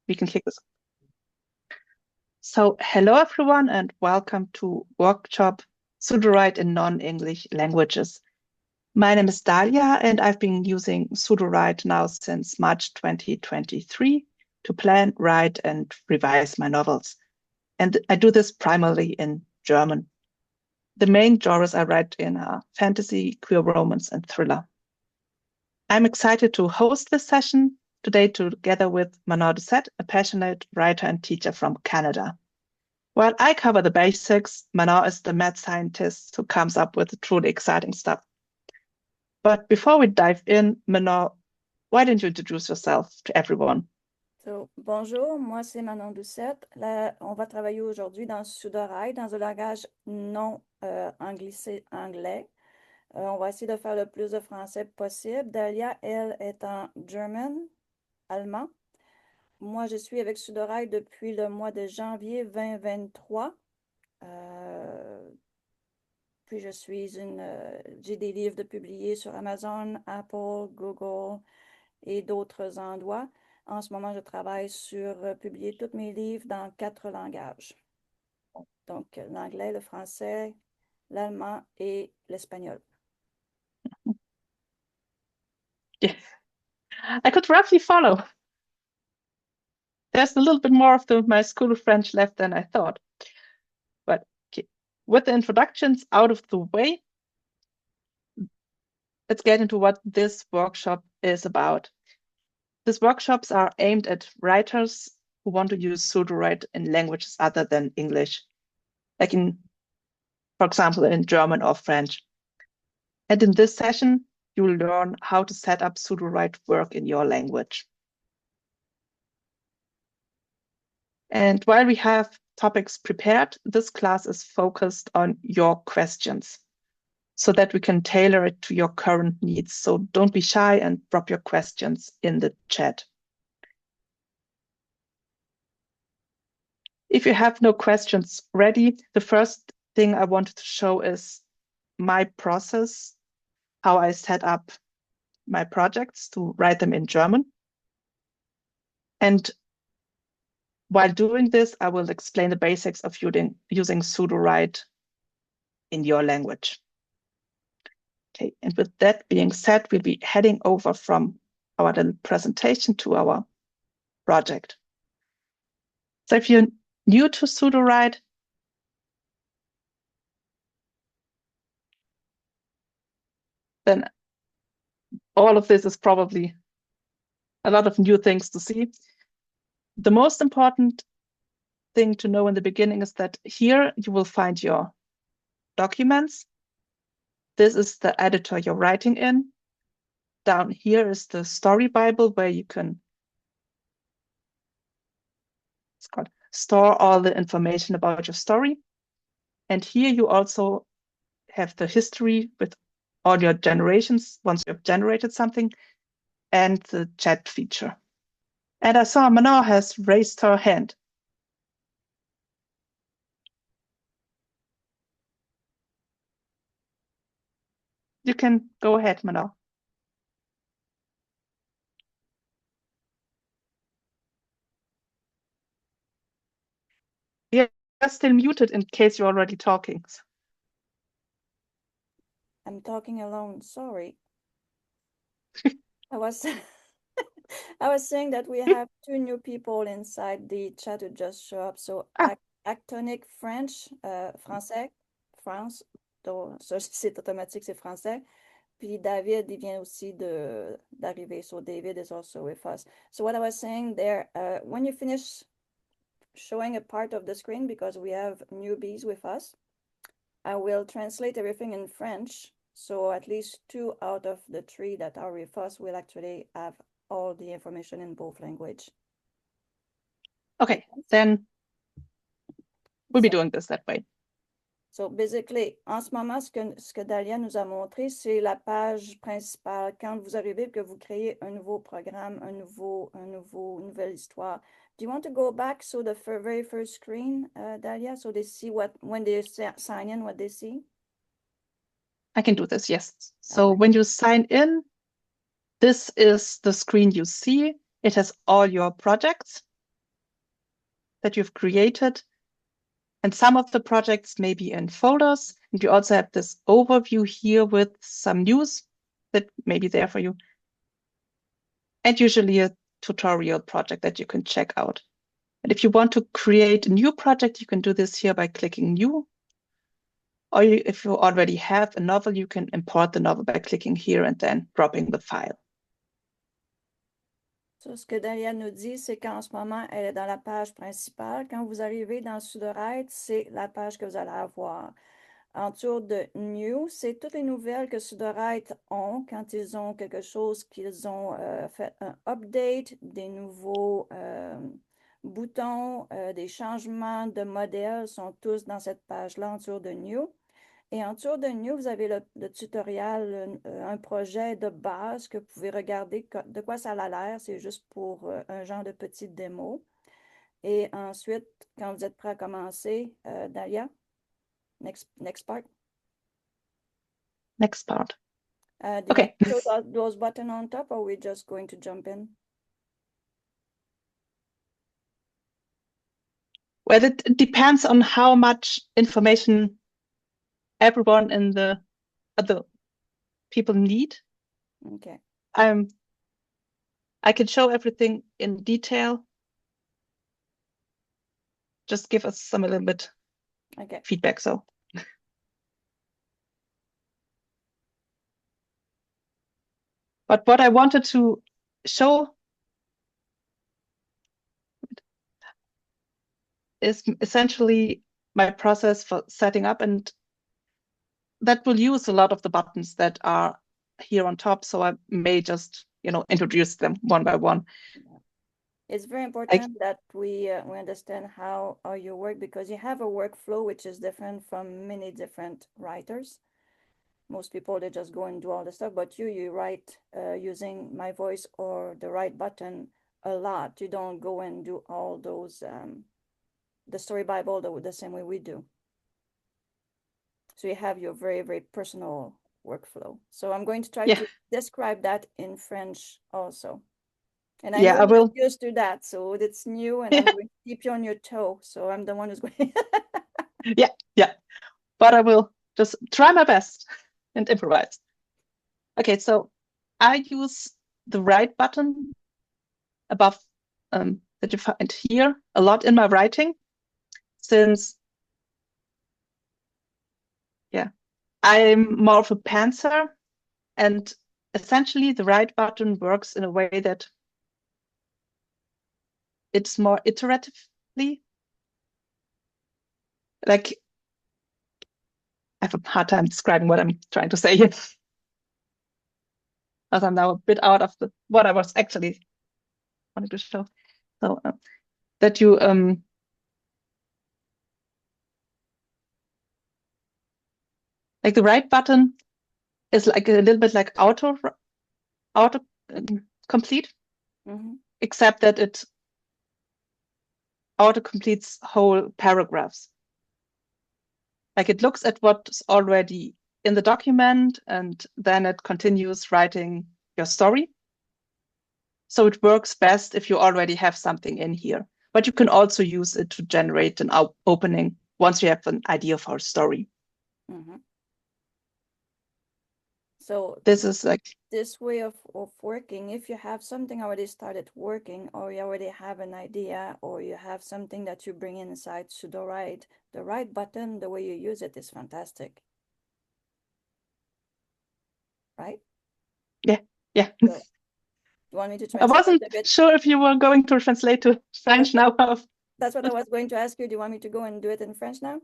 we can kick this. So hello everyone and welcome to workshop Sudowrite in non-English languages. My name is Dahlia and I've been using Sudowrite now since March 2023 to plan, write and revise my novels. And I do this primarily in German. The main genres I write in are fantasy, queer romance and thriller. I'm excited to host this session today together with Manon Dahlia, a passionate writer and teacher from Canada. While I cover the basics, Manon is the mad scientist who comes up with the truly exciting stuff. But before we dive in, Manon, why don't you introduce yourself to everyone? So, bonjour, moi c'est Manon Dahlia. On va travailler aujourd'hui dans Sudowrite, dans un langage non anglicé anglais. On va essayer de faire le plus de français possible. Dahlia, elle, est en German, allemand. Moi, je suis avec Sudowrite depuis le mois de janvier 2023. Puis j'ai des livres de publiés sur Amazon, Apple, Google et d'autres endroits. En ce moment, je travaille sur publier tous mes livres dans 4 langages. Donc, l'anglais, le français, l'allemand et l'espagnol. Yeah. I could roughly follow. There's a little bit more of my school of French left than I thought. But okay, with the introductions out of the way, let's get into what this workshop is about. These workshops are aimed at writers who want to use Sudowrite in languages other than English, like for example, in German or French. And in this session, you will learn how to set up Sudowrite work in your language. And while we have topics prepared, this class is focused on your questions so that we can tailor it to your current needs. So don't be shy and drop your questions in the chat. If you have no questions ready, the first thing I wanted to show is my process, how I set up my projects to write them in German. And while doing this, I will explain the basics of using Sudowrite in your language. Okay, and with that being said, we'll be heading over from our little presentation to our project. So if you're new to Sudowrite, then all of this is probably a lot of new things to see. The most important thing to know in the beginning is that here you will find your documents. This is the editor you're writing in. Down here is the story Bible where you can store all the information about your story. And here you also have the history with all your generations once you have generated something and the chat feature. And I saw Manon has raised her hand. You can go ahead, Manon. You're still muted in case you're already talking. I'm talking alone, sorry. I was saying that we have 2 new people inside the chat who just show up. So Actonic French, français, France, donc ça c'est automatique, c'est français. Puis David, il vient aussi d'arriver. So David is also with us. So what I was saying there, when you finish showing a part of the screen, because we have newbies with us, I will translate everything in French. So at least 2 out of the 3 that are with us will actually have all the information in both languages. Okay, then we'll be doing this that way. So basically, en ce moment, ce que Dahlia nous a montré, c'est la page principale. Quand vous arrivez, que vous créez un nouveau programme, une nouvelle histoire. Do you want to go back so the very first screen, Dahlia, so they see when they sign in, what they see? I can do this, yes. So when you sign in, this is the screen you see. It has all your projects. that you've created. And some of the projects may be in folders. And you also have this overview here with some news that may be there for you. And usually a tutorial project that you can check out. And if you want to create a new project, you can do this here by clicking New. Or if you already have a novel, you can import the novel by clicking here and then dropping the file. So, ce que Dahlia nous dit, c'est qu'en ce moment, elle est dans la page principale. Quand vous arrivez dans Sudowrite, c'est la page que vous allez avoir. En dessous de New, c'est toutes les nouvelles que Sudowrite ont quand ils ont quelque chose qu'ils ont fait un update, des nouveaux boutons, des changements de modèle sont tous dans cette page-là en dessous de New. Et en dessous de New, vous avez le tutoriel, un projet de base que vous pouvez regarder de quoi ça a l'air. C'est juste pour un genre de petite démo. Et ensuite, quand vous êtes prêt à commencer, Dahlia, next part. Next part. Do you Okay. want to show those buttons on top, or we're just going to jump in? Well, it depends on how much information everyone in the other people need. Okay. I can show everything in detail. Just give us some a little bit feedback. So, but what I wanted to show is essentially my process for setting up, and that will use a lot of the buttons that are here on top. So I may just, introduce them one by one. It's very important that we understand how you work, because you have a workflow which is different from many different writers. Most people, they just go and do all the stuff, but you write using my voice or the right button a lot. You don't go and do all those, the story Bible the same way we do. So you have your very, very personal workflow. So I'm going to try to describe that in French also. And I know I will. you're used to that, so it's new, and I'm going to keep you on your toe. So I'm the one who's going. yeah. But I will just try my best and improvise. Okay, so I use the right button above that you find here a lot in my writing, since I'm more of a pantser, and essentially the right button works in a way that it's more iteratively. Like, I have a hard time describing what I'm trying to say here, as I'm now a bit out of what I was actually wanting to show. So that you like the right button is like a little bit like auto complete, except that it auto completes whole paragraphs. Like, it looks at what's already in the document, and then it continues writing your story. So it works best if you already have something in here, but you can also use it to generate an opening once you have an idea for a story. So this is like this way of working. If you have something already started working, or you already have an idea, or you have something that you bring inside Sudowrite, the right button, the way you use it is fantastic. Right? Yeah. So, you want me to translate? I wasn't sure if you were going to translate to French now. That's what I was going to ask you. Do you want me to go and do it in French now?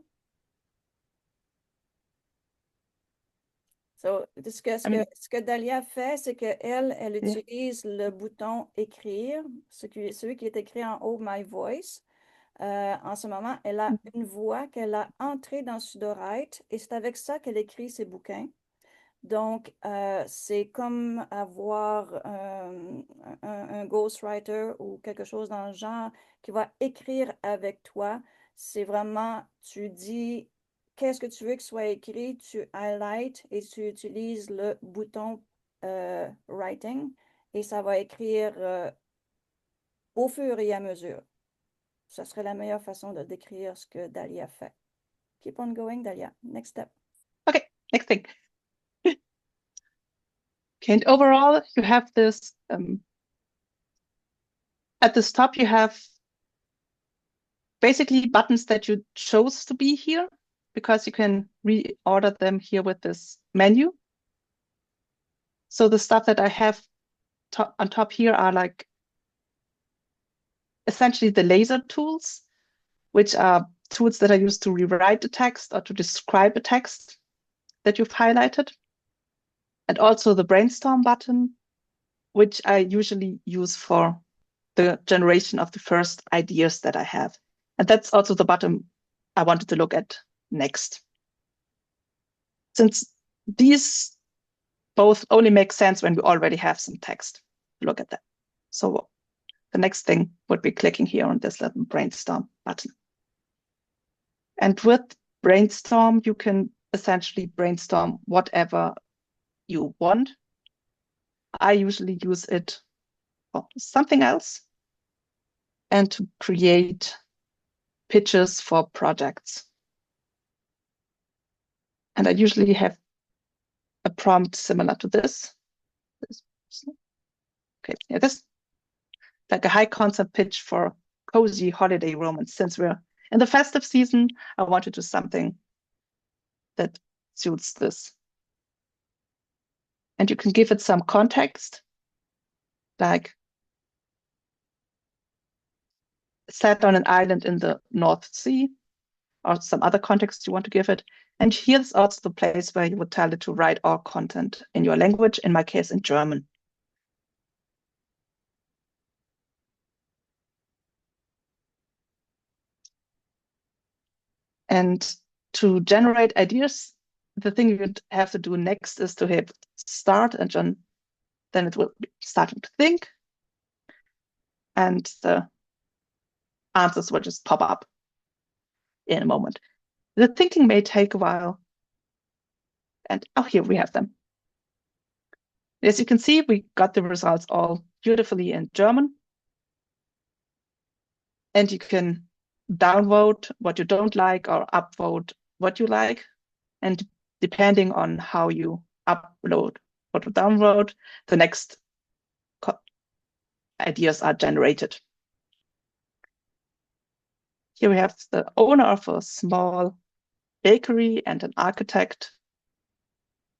So, ce que Dahlia fait, c'est qu'elle utilise le bouton écrire, celui qui est écrit en haut, My Voice. En ce moment, elle a une voix qu'elle a entrée dans Sudowrite, et c'est avec ça qu'elle écrit ses bouquins. Donc, c'est comme avoir un ghostwriter ou quelque chose dans le genre qui va écrire avec toi. C'est vraiment, tu dis qu'est-ce que tu veux que soit écrit, tu highlight et tu utilises le bouton writing, et ça va écrire au fur et à mesure. Ça serait la meilleure façon de décrire ce que Dahlia fait. Keep on going, Dahlia. Next step. Okay, next thing. Okay, and overall, you have this, at the top, you have basically buttons that you chose to be here because you can reorder them here with this menu. So the stuff that I have on top here are like essentially the laser tools, which are tools that are used to rewrite the text or to describe a text that you've highlighted. And also the brainstorm button, which I usually use for the generation of the first ideas that I have. And that's also the button I wanted to look at next. Since these both only make sense when we already have some text to look at that. So the next thing would be clicking here on this little brainstorm button. And with brainstorm, you can essentially brainstorm whatever you want. I usually use it for something else and to create pitches for projects. And I usually have a prompt similar to this. Okay, yeah, this like a high concept pitch for cozy holiday romance. Since we're in the festive season, I want to do something that suits this. And you can give it some context, like set on an island in the North Sea, or some other context you want to give it. And here's also the place where you would tell it to write all content in your language, in my case, in German. And to generate ideas, the thing you would have to do next is to hit start, and then it will be starting to think. And the answers will just pop up in a moment. The thinking may take a while. And oh, here we have them. As you can see, we got the results all beautifully in German. And you can downvote what you don't like or upvote what you like. And depending on how you upload or downvote, the next ideas are generated. Here we have the owner of a small bakery and an architect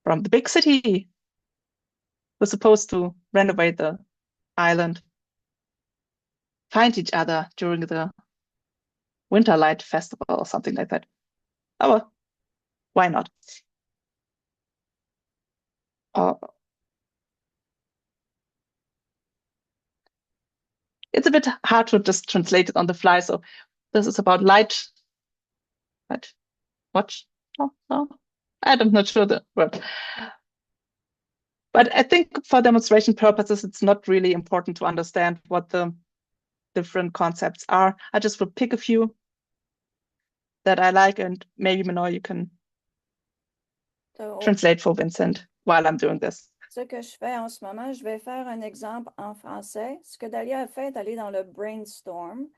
from the big city who's supposed to renovate the island, find each other during the Winter Light Festival or something like that. Oh, well, why not? It's a bit hard to just translate it on the fly. So this is about light watch. Oh, no. I'm not sure the word. But I think for demonstration purposes, it's not really important to understand what the different concepts are. I just will pick a few that I like, and maybe Manon, you can translate for Vincent while I'm doing this. Ce que je fais en ce moment, je vais faire un exemple en français. Ce que Dahlia a fait est aller dans le brainstorm.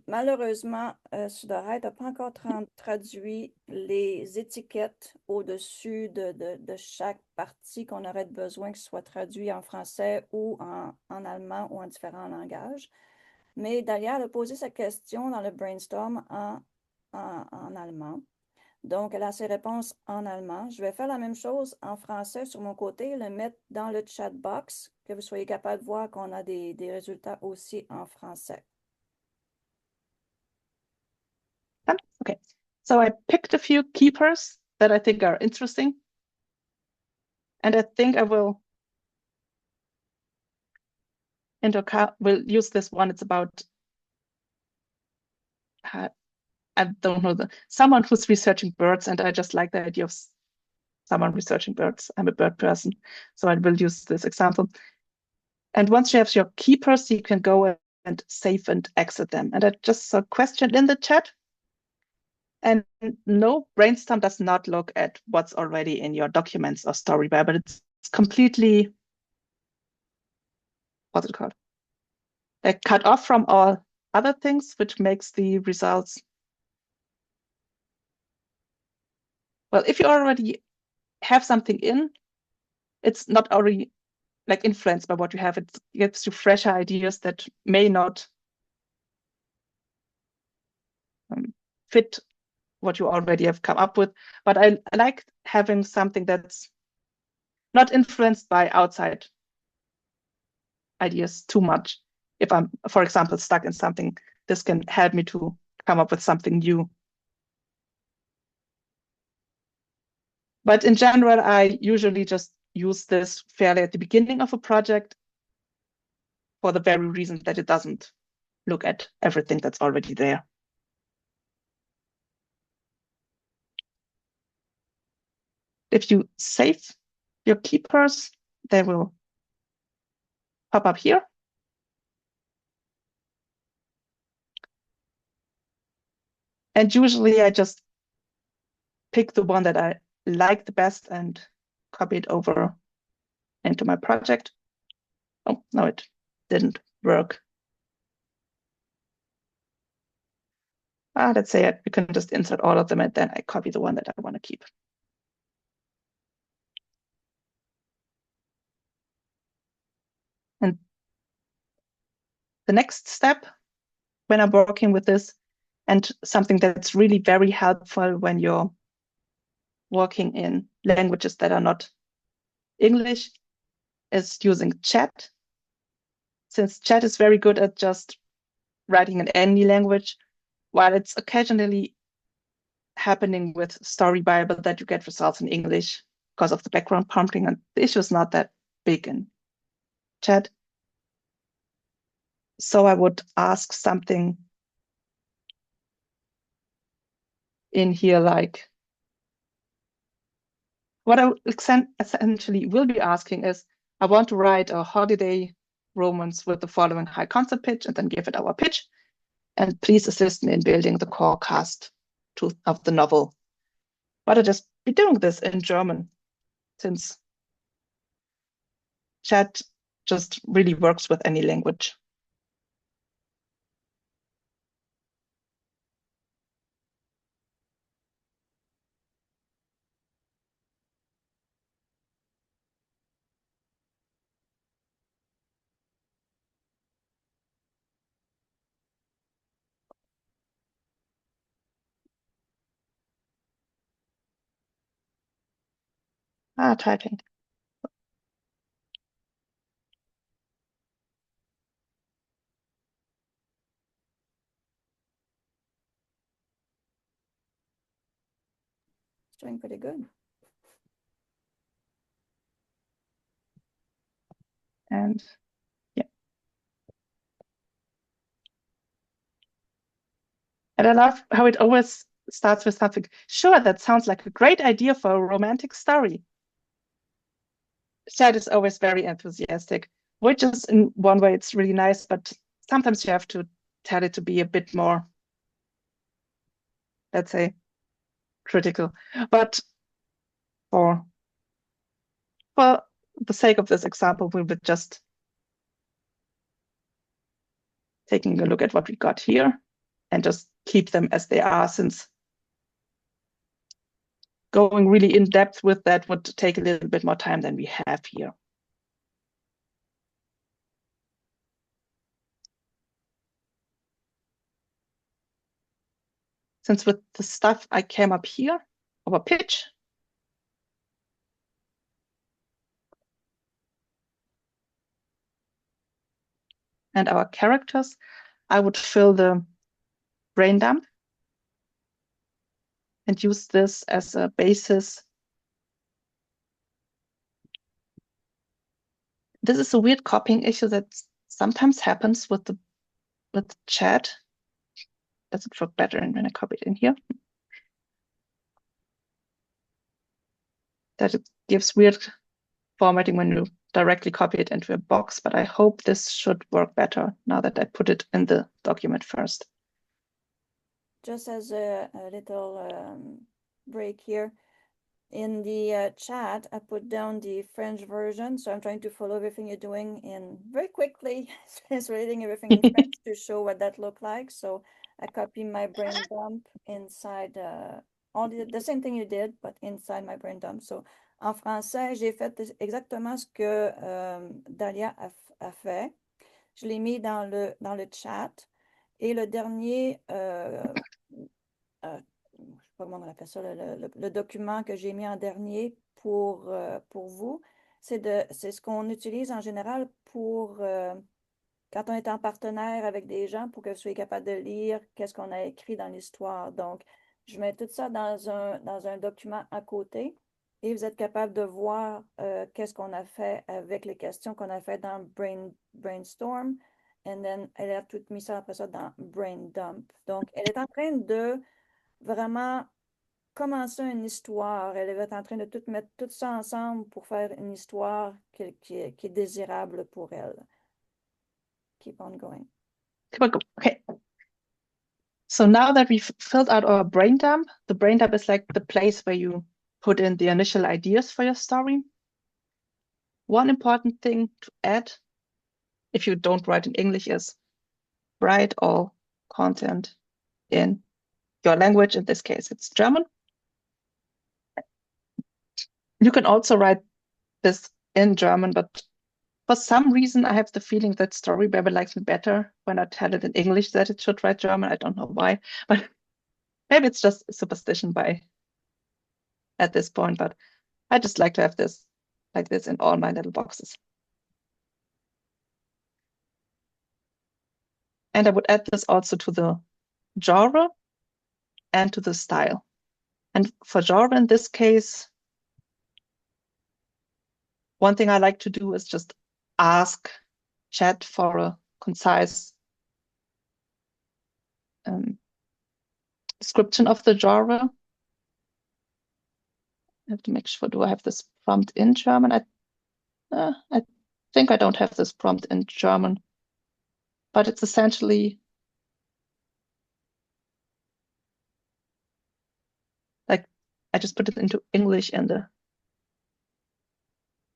Malheureusement, Sudowrite n'a pas encore traduit les étiquettes au-dessus de chaque partie qu'on aurait besoin que ce soit traduit en français ou en allemand ou en différents langages. Mais Dahlia a posé sa question dans le brainstorm en allemand. Donc, elle a ses réponses en allemand. Je vais faire la même chose en français sur mon côté, le mettre dans le chat box, que vous soyez capable de voir qu'on a des résultats aussi en français. Okay, so I picked a few keepers that I think are interesting. And I think I will use this one. It's about, I don't know, someone who's researching birds, and I just like the idea of someone researching birds. I'm a bird person, so I will use this example. And once you have your keepers, you can go and save and exit them. And I just saw a question in the chat. And no, Brainstorm does not look at what's already in your documents or Storybar, but it's completely, what's it called? Cut off from all other things, which makes the results, well, if you already have something in, it's not already like influenced by what you have. It gives you fresher ideas that may not fit what you already have come up with. But I like having something that's not influenced by outside ideas too much. If I'm, for example, stuck in something, this can help me to come up with something new. But in general, I usually just use this fairly at the beginning of a project for the very reason that it doesn't look at everything that's already there. If you save your keepers, they will pop up here. And usually I just pick the one that I like the best and copy it over into my project. Oh, no, it didn't work. Let's say you can just insert all of them and then I copy the one that I want to keep. And the next step when I'm working with this, and something that's really very helpful when you're working in languages that are not English, is using chat. Since chat is very good at just writing in any language, while it's occasionally happening with Story Bible that you get results in English because of the background prompting, and the issue is not that big in chat. So I would ask something in here like, what I essentially will be asking is, I want to write a holiday romance with the following high concept pitch, and then give it our pitch. And please assist me in building the core cast of the novel. But I'll just be doing this in German, since chat just really works with any language. Typing. It's doing pretty good. And yeah. And I love how it always starts with something, sure, that sounds like a great idea for a romantic story. Chat is always very enthusiastic, which is in one way it's really nice, but sometimes you have to tell it to be a bit more, let's say, critical. But for the sake of this example, we will just taking a look at what we got here and just keep them as they are, since going really in depth with that would take a little bit more time than we have here. Since with the stuff I came up here, our pitch, and our characters, I would fill the brain dump and use this as a basis. This is a weird copying issue that sometimes happens with chat. Does it work better when I copy it in here? That it gives weird formatting when you directly copy it into a box, but I hope this should work better now that I put it in the document first. Just as a little break here, in the chat, I put down the French version. So I'm trying to follow everything you're doing in very quickly, translating everything in French to show what that looked like. So I copy my brain dump inside all the same thing you did, but inside my brain dump. So en français, j'ai fait exactement ce que Dahlia a fait. Je l'ai mis dans le chat. Et le dernier, je sais pas comment on appelle ça, le document que j'ai mis en dernier pour vous, c'est ce qu'on utilise en général pour quand on est en partenaire avec des gens pour que vous soyez capable de lire qu'est-ce qu'on a écrit dans l'histoire. Donc, je mets tout ça dans un document à côté et vous êtes capable de voir qu'est-ce qu'on a fait avec les questions qu'on a fait dans Brainstorm. And then, elle a tout mis ça après ça dans Brain Dump. Donc, elle est en train de vraiment commencer une histoire. Elle est en train de tout mettre tout ça ensemble pour faire une histoire qui est désirable pour elle. Keep on going. Okay. So now that we've filled out our brain dump, the brain dump is like the place where you put in the initial ideas for your story. One important thing to add, if you don't write in English, is write all content in your language. In this case, it's German. You can also write this in German, but for some reason, I have the feeling that Storybaby likes me better when I tell it in English that it should write German. I don't know why, but maybe it's just superstition at this point, but I just like to have this like this in all my little boxes. And I would add this also to the genre and to the style. And for genre, in this case, one thing I like to do is just ask chat for a concise description of the genre. I have to make sure, do I have this prompt in German? I think I don't have this prompt in German, but it's essentially like I just put it into English in the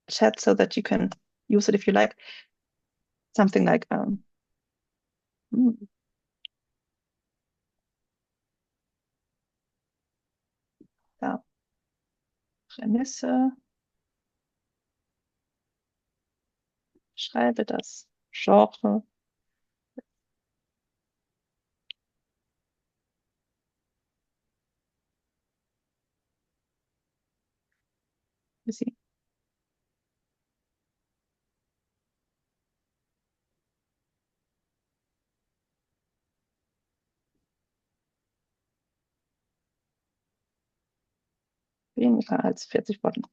chat so that you can use it if you like. Something like ja. Prämisse. Schreibe das Genre. See. Weniger als 40 Worten.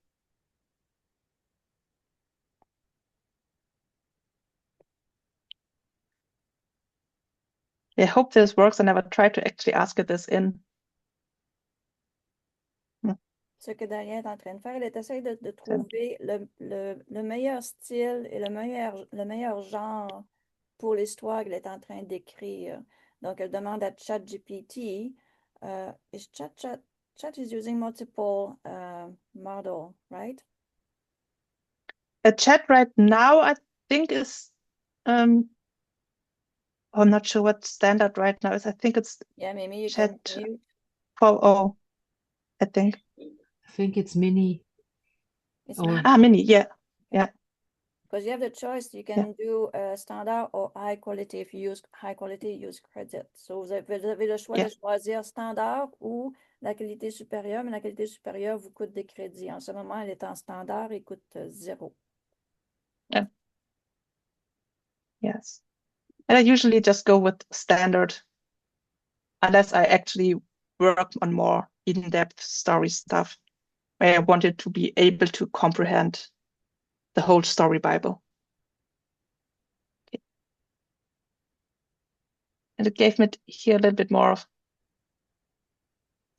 I hope this works. I never tried to actually ask it this in. Ce que Dahlia est en train de faire, elle essaie de trouver le meilleur style et le meilleur genre pour l'histoire qu'elle est en train d'écrire. Donc, elle demande à ChatGPT, Chat is using multiple model, right? A chat right now, I think is, I'm not sure what standard right now is. I think it's Maybe you chat can mute. 4.0, I think. I think it's mini. It's mini, yeah. Yeah. Because you have the choice, you can do standard or high quality. If you use high quality, use credit. So vous avez le choix de choisir standard ou la qualité supérieure, mais la qualité supérieure vous coûte des crédits. En ce moment, elle est en standard et coûte 0. Yeah. Yes. And I usually just go with standard unless I actually work on more in-depth story stuff where I wanted to be able to comprehend the whole story Bible. Okay. And it gave me here a little bit more of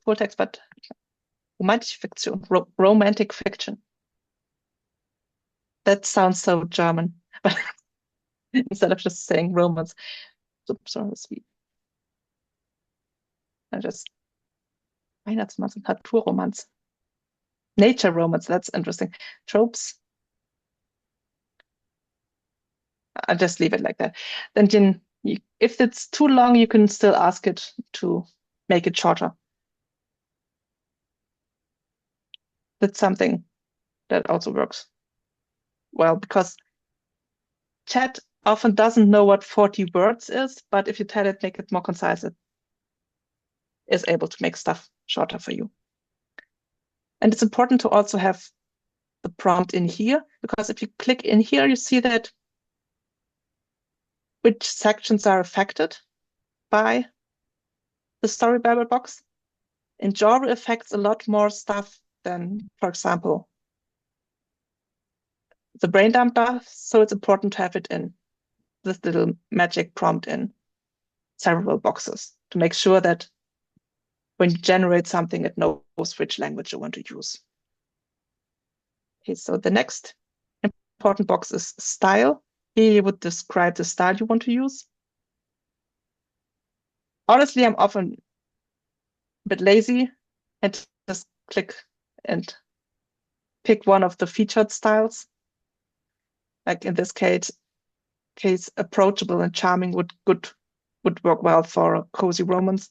full text, but romantic fiction. That sounds so German, but instead of just saying romance, so sweet. I just Weihnachtsmann, Naturromanz. nature romance, that's interesting. Tropes. I'll just leave it like that. Then if it's too long, you can still ask it to make it shorter. That's something that also works well, because chat often doesn't know what 40 words is, but if you tell it, make it more concise, it is able to make stuff shorter for you. And it's important to also have the prompt in here, because if you click in here, you see that which sections are affected by the story Bible box. And Java affects a lot more stuff than, for example, the brain dump does. So it's important to have it in this little magic prompt in several boxes to make sure that when you generate something, it knows which language you want to use. Okay, so the next important box is style. Here you would describe the style you want to use. Honestly, I'm often a bit lazy and just click and pick one of the featured styles. Like in this case, approachable and charming would work well for a cozy romance.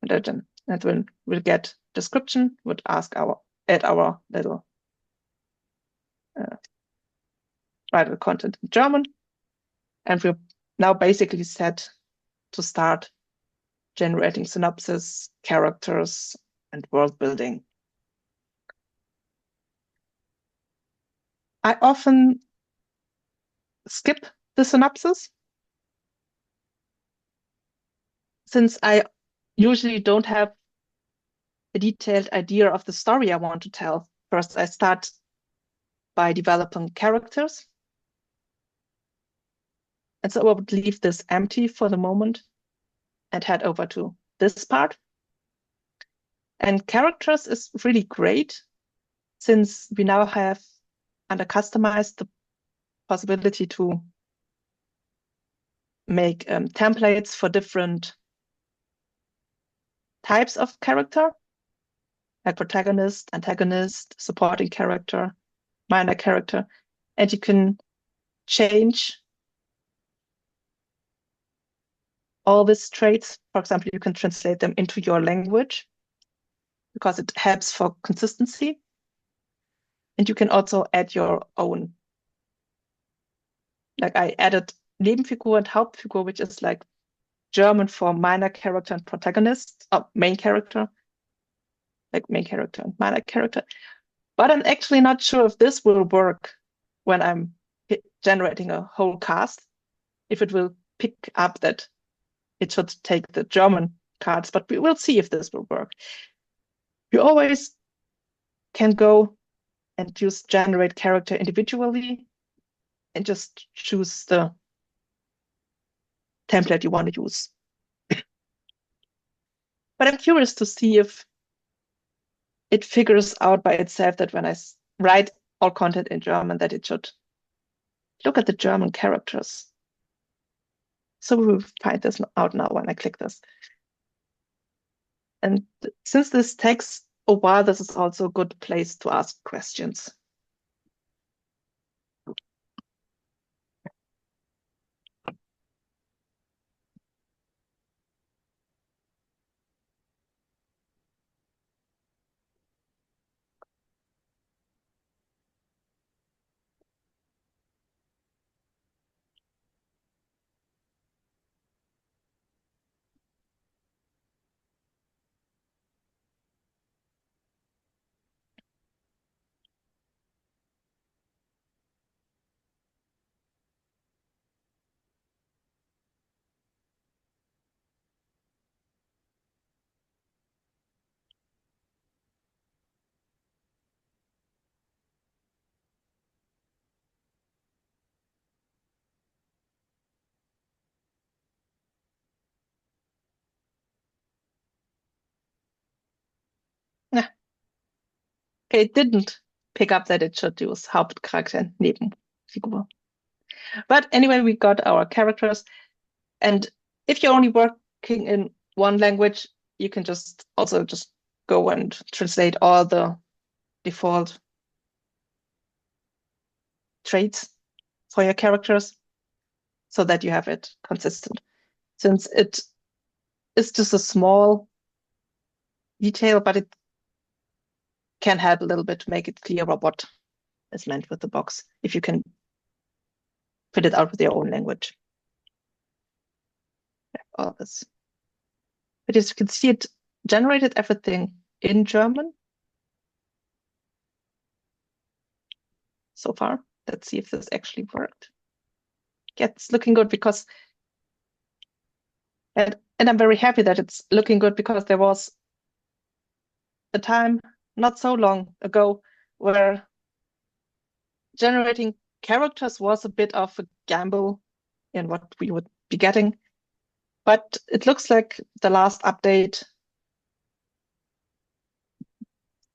And then we'll get description, would add our little write content in German. And we're now basically set to start generating synopsis, characters, and world building. I often skip the synopsis since I usually don't have a detailed idea of the story I want to tell. First, I start by developing characters. And so I would leave this empty for the moment and head over to this part. And characters is really great since we now have under customized the possibility to make templates for different types of character, like protagonist, antagonist, supporting character, minor character. And you can change all these traits. For example, you can translate them into your language because it helps for consistency. And you can also add your own. Like I added Nebenfigur and Hauptfigur, which is like German for minor character and protagonist, main character, like main character and minor character. But I'm actually not sure if this will work when I'm generating a whole cast, if it will pick up that it should take the German cards, but we will see if this will work. You always can go and use generate character individually and just choose the template you want to use. But I'm curious to see if it figures out by itself that when I write all content in German, that it should look at the German characters. So we will find this out now when I click this. And since this takes a while, this is also a good place to ask questions. Yeah. Okay, it didn't pick up that it should use Hauptcharakter and Nebenfigur. But anyway, we got our characters. And if you're only working in one language, you can also just go and translate all the default traits for your characters so that you have it consistent. Since it is just a small detail, but it can help a little bit to make it clearer what is meant with the box if you can fit it out with your own language. All this. But as you can see, it generated everything in German so far. Let's see if this actually worked. Yeah, it's looking good because, and I'm very happy that it's looking good because there was a time not so long ago where generating characters was a bit of a gamble in what we would be getting. But it looks like the last update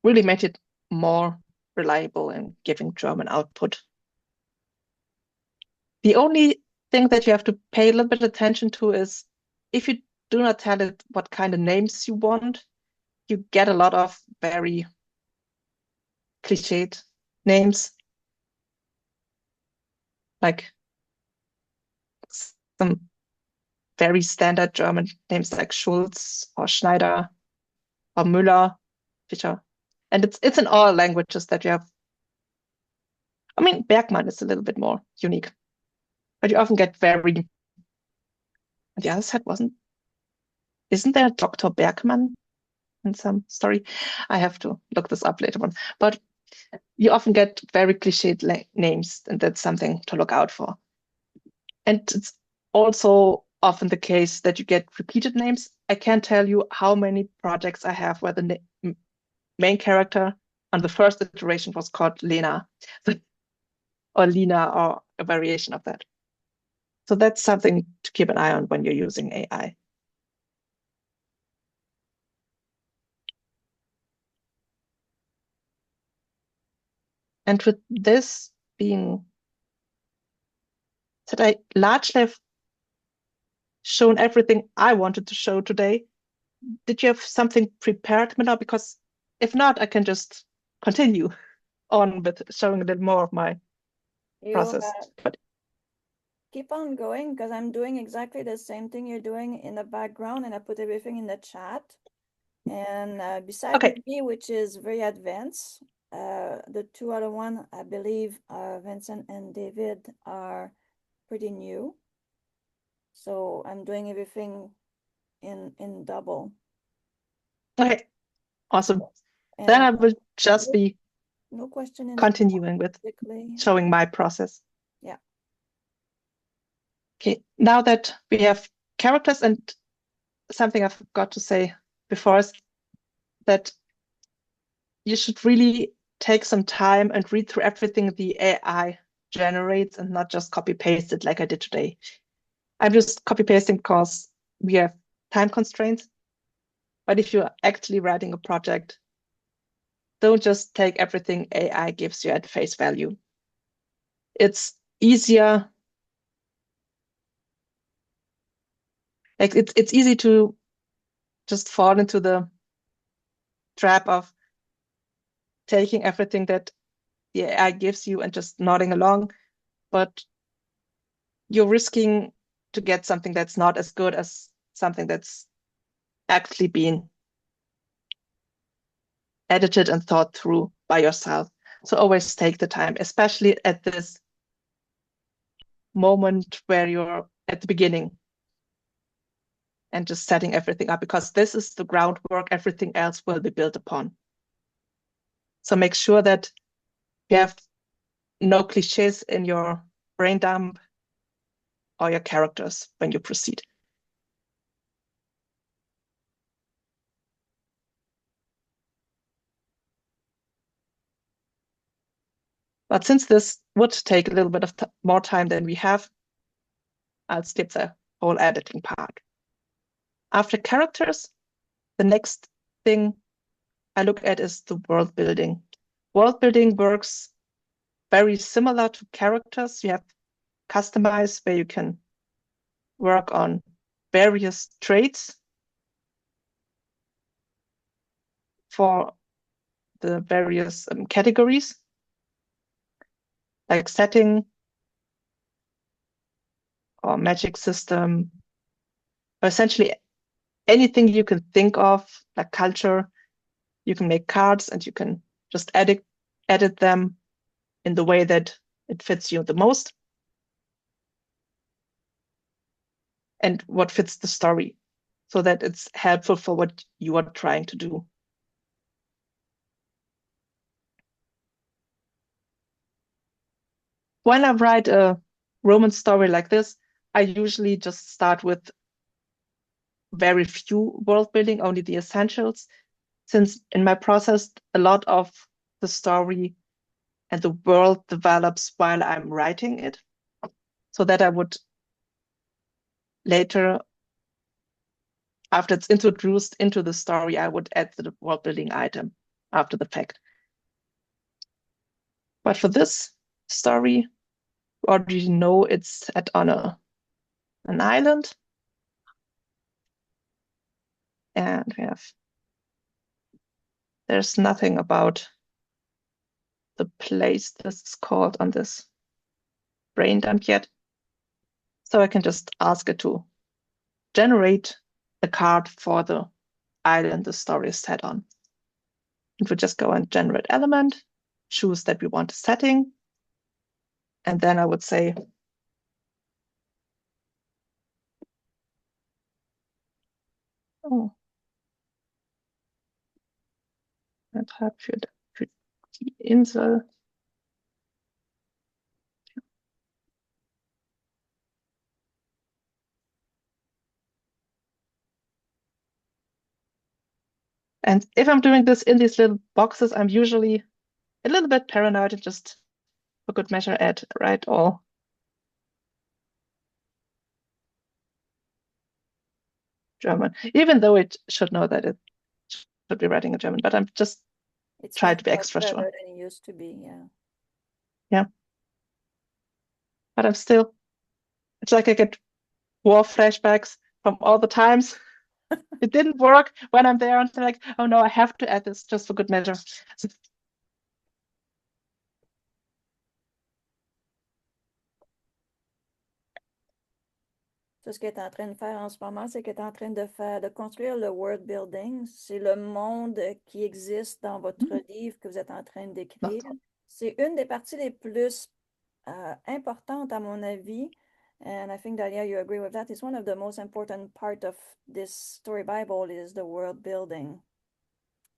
really made it more reliable in giving German output. The only thing that you have to pay a little bit attention to is if you do not tell it what kind of names you want, you get a lot of very cliched names, like some very standard German names like Schulz or Schneider or Müller, Fischer. And it's in all languages that you have. I mean, Bergmann is a little bit more unique, but you often get very. The other side isn't there Dr. Bergmann in some story? I have to look this up later on. But you often get very cliched names, and that's something to look out for. And it's also often the case that you get repeated names. I can't tell you how many projects I have where the main character on the first iteration was called Lena or Lina or a variation of that. So that's something to keep an eye on when you're using AI. And with this being said, I largely have shown everything I wanted to show today. Did you have something prepared, Manon? Because if not, I can just continue on with showing a little more of my process. But keep on going because I'm doing exactly the same thing you're doing in the background, and I put everything in the chat. And besides okay. me, which is very advanced, the two other one, I believe, Vincent and David, are pretty new. So I'm doing everything in double. Okay, awesome. And then I will just be no question in continuing with showing my process. Yeah. Okay, now that we have characters, and something I forgot to say before is that you should really take some time and read through everything the AI generates and not just copy paste it like I did today. I'm just copy pasting because we have time constraints. But if you're actually writing a project, don't just take everything AI gives you at face value. It's easier. Like it's easy to just fall into the trap of taking everything that the AI gives you and just nodding along, but you're risking to get something that's not as good as something that's actually been edited and thought through by yourself. So always take the time, especially at this moment where you're at the beginning and just setting everything up, because this is the groundwork everything else will be built upon. So make sure that you have no cliches in your brain dump or your characters when you proceed. But since this would take a little bit of more time than we have, I'll skip the whole editing part. After characters, the next thing I look at is the world building. World building works very similar to characters. You have customize where you can work on various traits. for the various categories, like setting or magic system, or essentially anything you can think of, like culture. You can make cards and you can just edit them in the way that it fits you the most and what fits the story, so that it's helpful for what you are trying to do. When I write a romance story like this, I usually just start with very few world building, only the essentials, since in my process, a lot of the story and the world develops while I'm writing it, so that I would later, after it's introduced into the story, I would add the world building item after the fact. But for this story, you already know it's set on an island. And there's nothing about the place this is called on this brain dump yet. So I can just ask it to generate a card for the island the story is set on. And we just go and generate element, choose that we want a setting. And then I would say, oh, für die Insel. And if I'm doing this in these little boxes, I'm usually a little bit paranoid and just for good measure add write all German, even though it should know that it should be writing in German, but I'm just trying to be extra sure. Better than it used to be, yeah. Yeah. But I'm still, it's like I get war flashbacks from all the times it didn't work when I'm there, and I'm like, oh no, I have to add this just for good measure. So, ce qu'elle est en train de faire en ce moment, c'est qu'elle est en train de construire le world building. C'est le monde qui existe dans votre livre que vous êtes en train d'écrire. C'est une des parties les plus importantes, à mon avis. And I think, Dahlia, you agree with that. It's one of the most important part of this story Bible is the world building.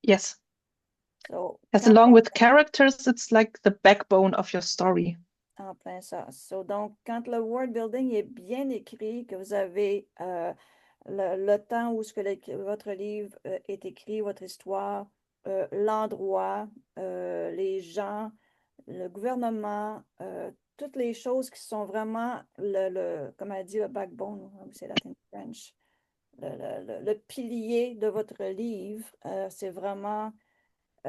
Yes. So, as along with characters, it's like the backbone of your story. En plein ça. So, donc, quand le world building est bien écrit, que vous avez le temps où ce que votre livre est écrit, votre histoire, l'endroit, les gens, le gouvernement, toutes les choses qui sont vraiment comme elle dit, le backbone, c'est that in French, le pilier de votre livre, c'est vraiment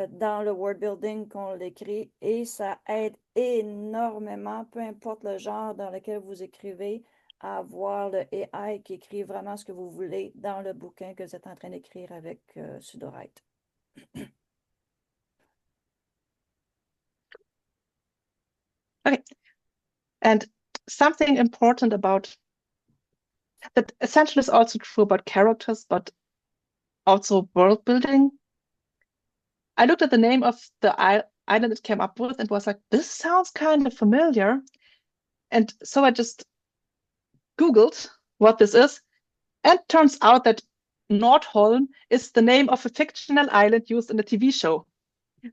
dans le word building qu'on l'écrit et ça aide énormément, peu importe le genre dans lequel vous écrivez, à avoir le AI qui écrit vraiment ce que vous voulez dans le bouquin que vous êtes en train d'écrire avec Sudowrite. Okay. And something important about that essentially is also true about characters, but also world building. I looked at the name of the island it came up with and was like, this sounds kind of familiar. And so I just Googled what this is, and turns out that Nordholm is the name of a fictional island used in a TV show.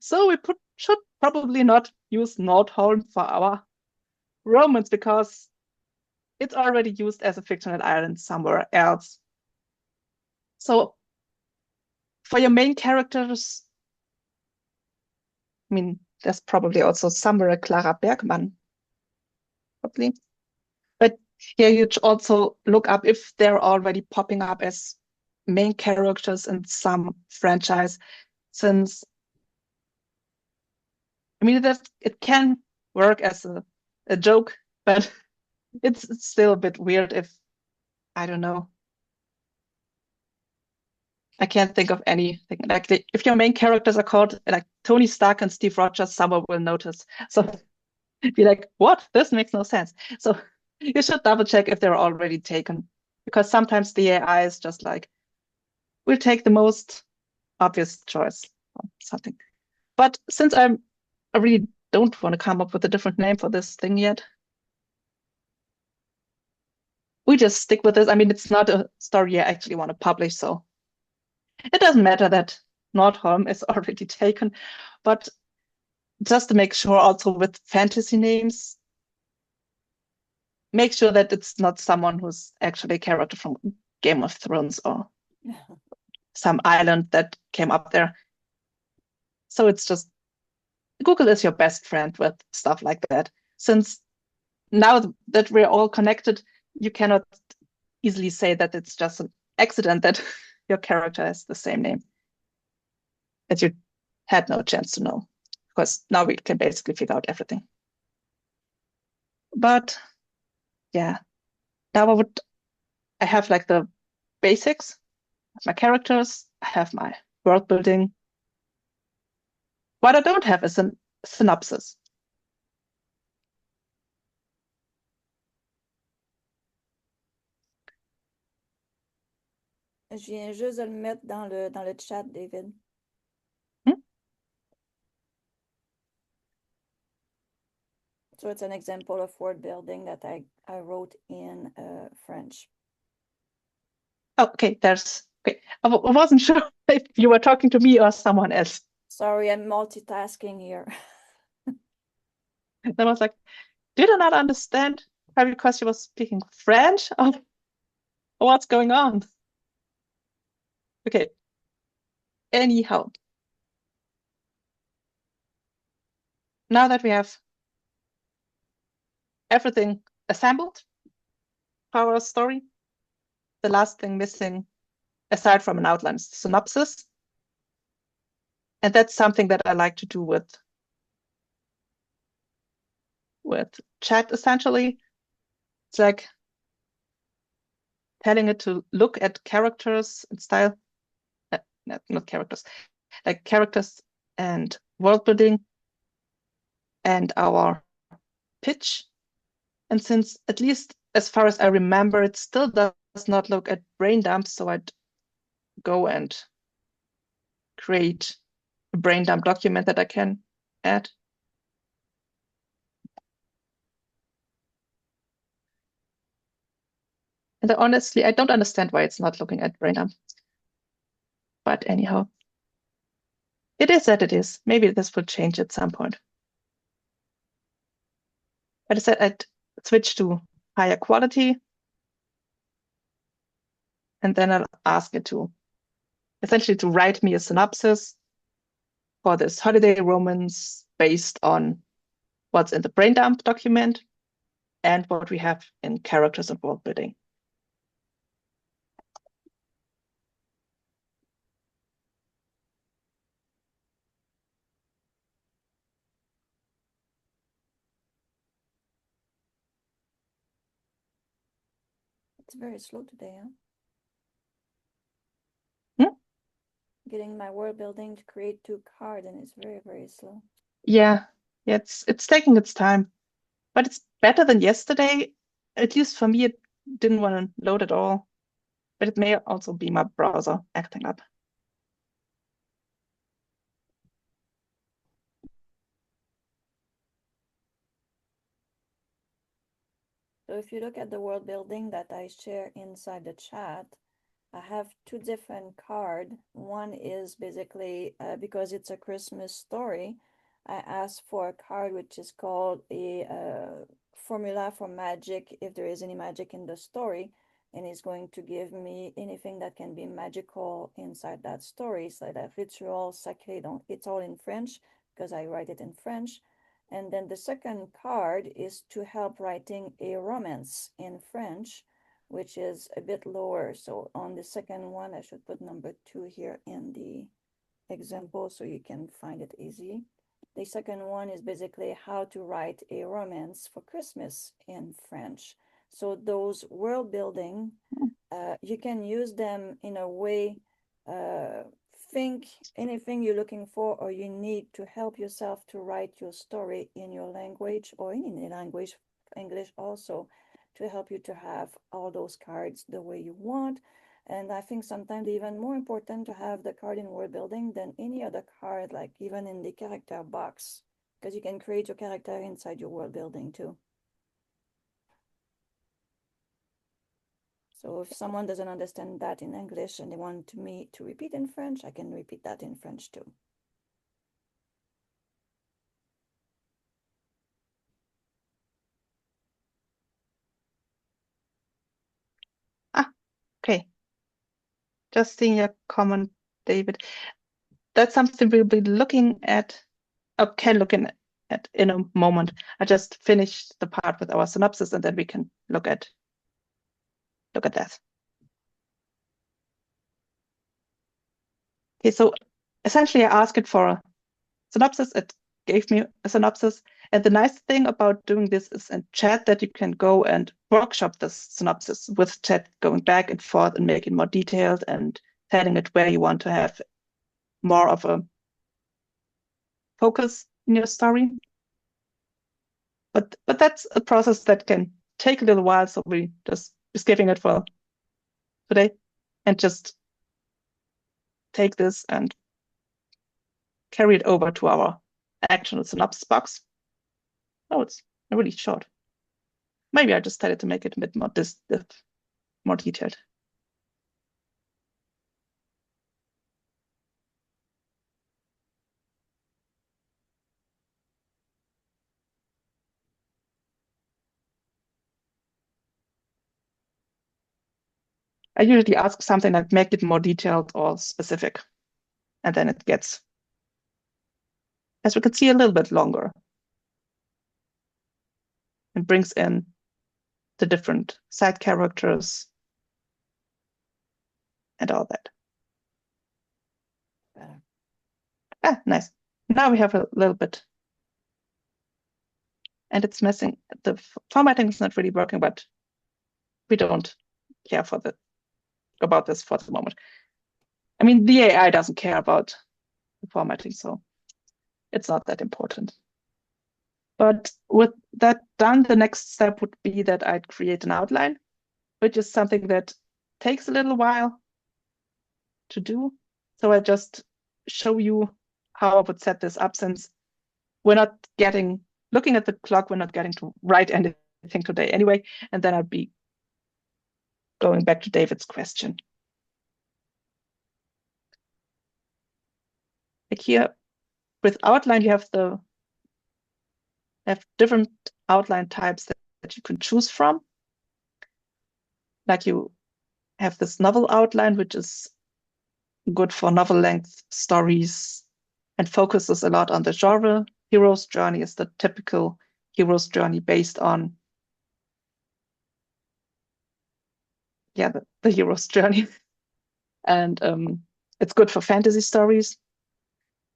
So we should probably not use Nordholm for our romance because it's already used as a fictional island somewhere else. So for your main characters, I mean, there's probably also somewhere a Clara Bergman, probably. But here you also look up if they're already popping up as main characters in some franchise, since I mean it can work as a joke, but it's still a bit weird if I don't know. I can't think of anything. Like if your main characters are called like Tony Stark and Steve Rogers, someone will notice. So be like, what? This makes no sense. So you should double check if they're already taken, because sometimes the AI is just like, we'll take the most obvious choice or something. But since I really don't want to come up with a different name for this thing yet, we just stick with this. I mean, it's not a story I actually want to publish, so it doesn't matter that Nordholm is already taken. But just to make sure also with fantasy names, make sure that it's not someone who's actually a character from Game of Thrones or some island that came up there. So it's just Google is your best friend with stuff like that. Since now that we're all connected, you cannot easily say that it's just an accident that your character has the same name that you had no chance to know, because now we can basically figure out everything. But yeah, now I have like the basics, my characters, I have my world building. What I don't have is a synopsis. Je viens juste de le mettre dans le chat, David. Hmm? So it's an example of word building that I wrote in French. Oh, okay, okay. I wasn't sure if you were talking to me or someone else. Sorry, I'm multitasking here. And I was like, did I not understand her because she was speaking French? Or what's going on? Okay. Anyhow, now that we have everything assembled for our story, the last thing missing, aside from an outline, is the synopsis. And that's something that I like to do with chat, essentially. It's like telling it to look at characters and style, not characters, like characters and world building and our pitch. And since, at least as far as I remember, it still does not look at brain dumps, so I'd go and create a brain dump document that I can add. And honestly, I don't understand why it's not looking at brain dump. But anyhow, it is that it is. Maybe this will change at some point. But I said I'd switch to higher quality. And then I'll ask it to essentially to write me a synopsis for this holiday romance based on what's in the brain dump document and what we have in characters and world building. It's very slow today, huh? Hmm? Getting my world building to create 2 cards, and it's very, very slow. Yeah, it's taking its time, but it's better than yesterday. At least for me, it didn't want to load at all, but it may also be my browser acting up. So if you look at the world building that I share inside the chat, I have 2 different cards. One is basically, because it's a Christmas story, I asked for a card which is called a formula for magic, if there is any magic in the story, and it's going to give me anything that can be magical inside that story. So that ritual, sacré, it's all in French because I write it in French. And then the second card is to help writing a romance in French, which is a bit lower. So on the second one, I should put number 2 here in the example so you can find it easy. The second one is basically how to write a romance for Christmas in French. So those world building, you can use them in a way think anything you're looking for or you need to help yourself to write your story in your language or in any language, English also, to help you to have all those cards the way you want. And I think sometimes even more important to have the card in word building than any other card, like even in the character box, because you can create your character inside your world building too. So if someone doesn't understand that in English and they want me to repeat in French, I can repeat that in French too. Okay. Just seeing your comment, David. That's something we'll be looking at, or can look at in a moment. I just finished the part with our synopsis, and then we can look at that. Okay, so essentially I asked it for a synopsis. It gave me a synopsis. And the nice thing about doing this is in chat that you can go and workshop this synopsis with chat, going back and forth and making more detailed and telling it where you want to have more of a focus in your story. But that's a process that can take a little while. So we just skipping it for today and just take this and carry it over to our actual synopsis box. Oh, it's really short. Maybe I just decided to make it a bit more detailed. I usually ask something like make it more detailed or specific. And then it gets, as we can see, a little bit longer. And brings in the different side characters and all that. Nice. Now we have a little bit. And it's messing. The formatting is not really working, but we don't care about this for the moment. I mean, the AI doesn't care about the formatting, so it's not that important. But with that done, the next step would be that I'd create an outline, which is something that takes a little while to do. So I just show you how I would set this up, since we're not looking at the clock, we're not getting to write anything today anyway. And then I'd be going back to David's question. Like here with outline, you have different outline types that you can choose from. Like you have this novel outline, which is good for novel length stories and focuses a lot on the genre. Hero's journey is the typical hero's journey based on the hero's journey. And it's good for fantasy stories.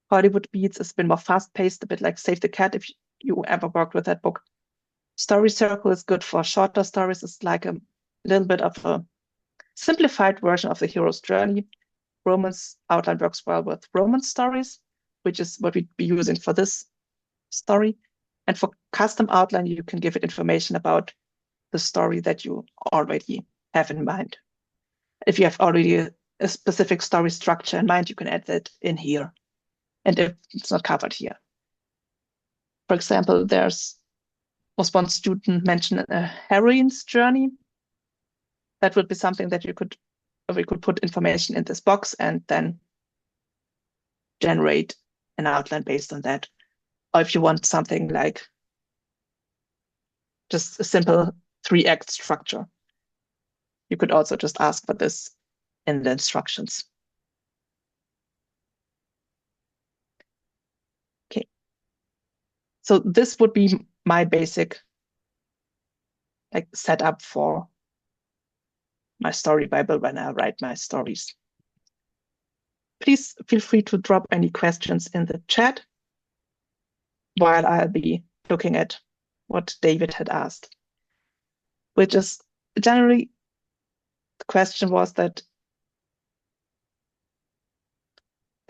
Hollywood Beats has been more fast-paced, a bit like Save the Cat, if you ever worked with that book. Story Circle is good for shorter stories. It's like a little bit of a simplified version of the hero's journey. Romance outline works well with romance stories, which is what we'd be using for this story. And for custom outline, you can give it information about the story that you already have in mind. If you have already a specific story structure in mind, you can add that in here. And if it's not covered here. For example, was one student mentioned a heroine's journey. That would be something that we could put information in this box and then generate an outline based on that. Or if you want something like just a simple 3-act structure, you could also just ask for this in the instructions. Okay. So this would be my basic setup for my story Bible when I write my stories. Please feel free to drop any questions in the chat while I'll be looking at what David had asked, which is generally the question was that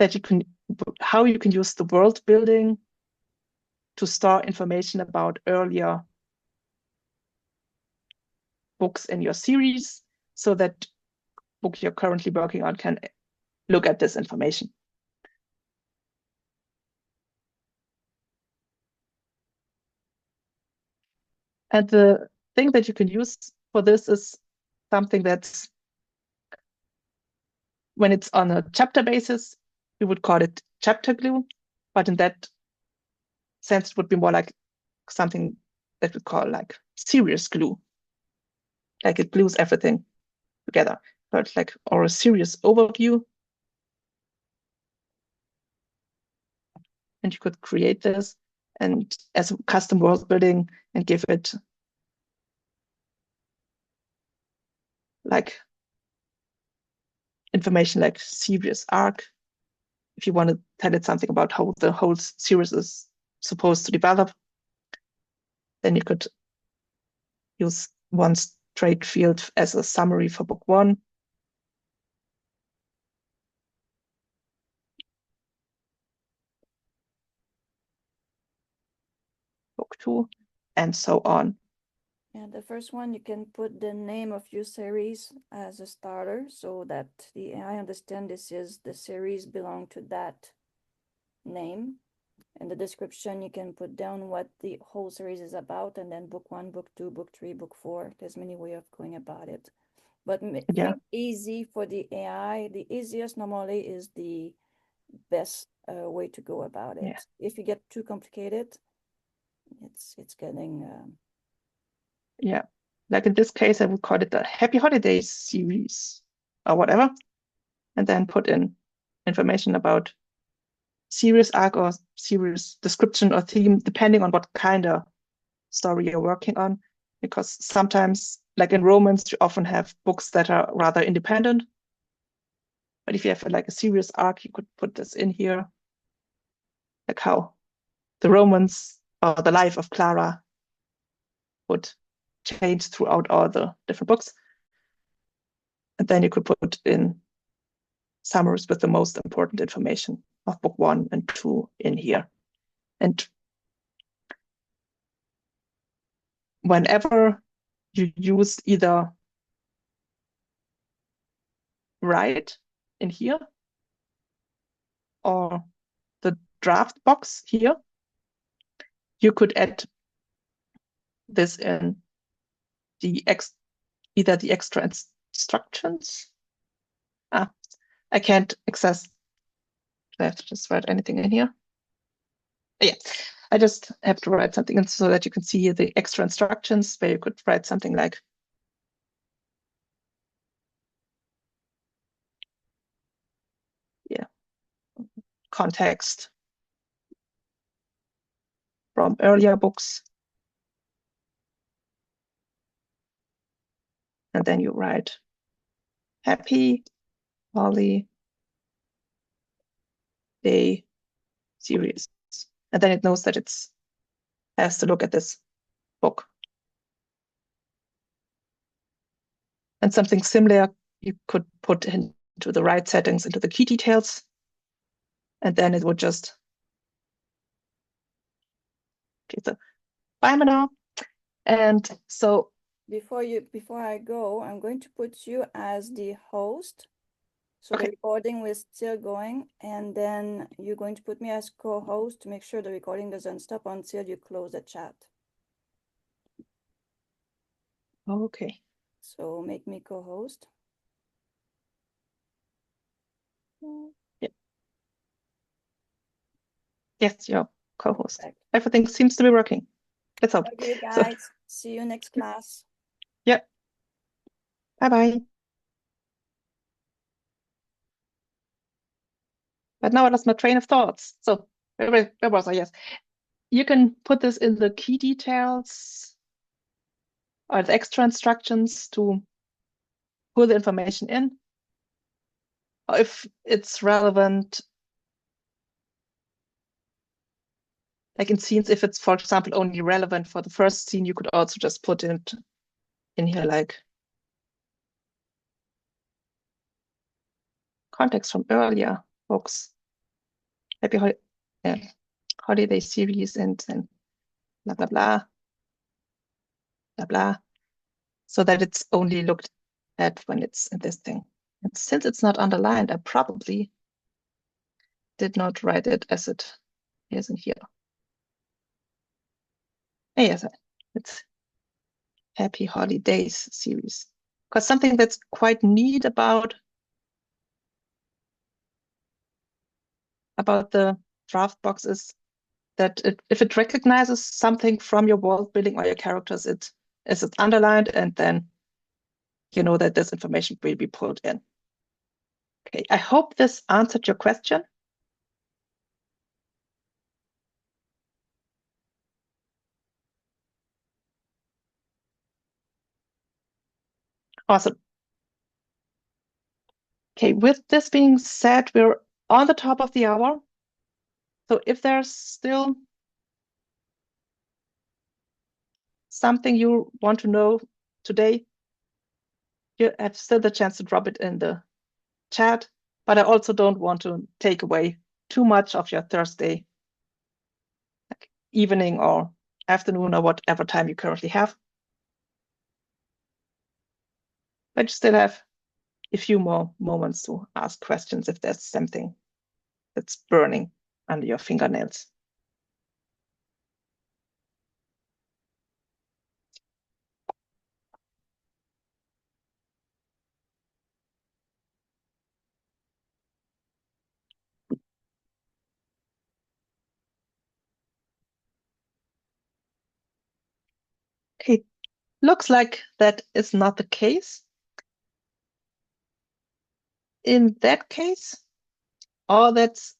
that how you can use the world building to store information about earlier books in your series, so that book you're currently working on can look at this information. And the thing that you can use for this is something that's, when it's on a chapter basis, we would call it chapter glue, but in that sense, it would be more like something that we call like series glue. Like it glues everything together. But like, or a series overview. And you could create this and as a custom world building and give it like information like series arc. If you want to tell it something about how the whole series is supposed to develop, then you could use one straight field as a summary for book 1. Book 2, and so on. Yeah, the first one, you can put the name of your series as a starter so that I understand this is the series belong to that name. And the description, you can put down what the whole series is about, and then book 1, book 2, book 3, book 4. There's many ways of going about it. But Yeah. think easy for the AI. The easiest normally is the best way to go about it. Yeah. If you get too complicated, it's getting Yeah, like in this case, I would call it the Happy Holidays series or whatever, and then put in information about series arc or series description or theme, depending on what kind of story you're working on. Because sometimes, like in romance, you often have books that are rather independent. But if you have like a series arc, you could put this in here, like how the romance or the life of Clara would change throughout all the different books. And then you could put in summaries with the most important information of book 1 and 2 in here. And whenever you use either write in here or the draft box here, you could add this in the either the extra instructions. I can't access. I have to just write anything in here. Yeah, I just have to write something in so that you can see the extra instructions where you could write something like context from earlier books. And then you write Happy Holiday series. And then it knows that it has to look at this book. And something similar you could put into the right settings, into the key details. And then it would just, okay, so bye, Manon. And so before I go, I'm going to put you as the host. So okay. the recording was still going, and then you're going to put me as co-host to make sure the recording doesn't stop until you close the chat. Okay. So make me co-host. Yeah. Yes, your co-host. Perfect. Everything seems to be working. Let's hope. Okay, guys. See you next class. Yeah. Bye-bye. But now I lost my train of thoughts. So where was I? Yes. You can put this in the key details or the extra instructions to pull the information in. Or if it's relevant, like in scenes, if it's, for example, only relevant for the first scene, you could also just put it in here like context from earlier books. happy holiday series and blah, blah, blah, blah, blah, so that it's only looked at when it's in this thing. And since it's not underlined, I probably did not write it as it is in here. And yes, it's Happy Holidays series. Because something that's quite neat about the draft box is that if it recognizes something from your world building or your characters, it's underlined, and then you know that this information will be pulled in. Okay, I hope this answered your question. Awesome. Okay, with this being said, we're on the top of the hour. So if there's still something you want to know today, you have still the chance to drop it in the chat, but I also don't want to take away too much of your Thursday evening or afternoon or whatever time you currently have. But you still have a few more moments to ask questions if there's something that's burning under your fingernails. It looks like that is not the case. In that case, all that's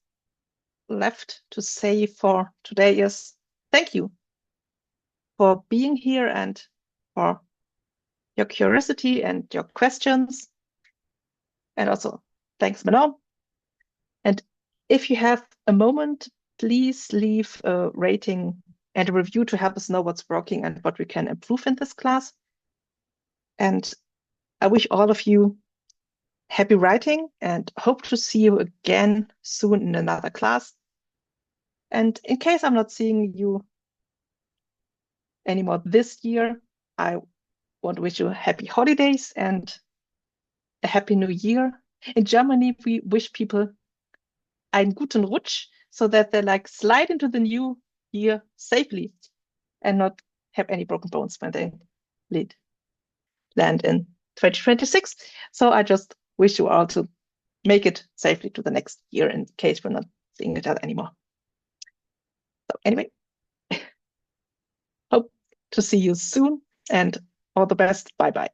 left to say for today is thank you for being here and for your curiosity and your questions. And also thanks, Manon. And if you have a moment, please leave a rating and a review to help us know what's working and what we can improve in this class. And I wish all of you happy writing and hope to see you again soon in another class. And in case I'm not seeing you anymore this year, I want to wish you happy holidays and a happy new year. In Germany, we wish people einen guten Rutsch so that they like slide into the new year safely and not have any broken bones when they land in 2026. So I just wish you all to make it safely to the next year in case we're not seeing each other anymore. So anyway, hope to see you soon and all the best. Bye-bye.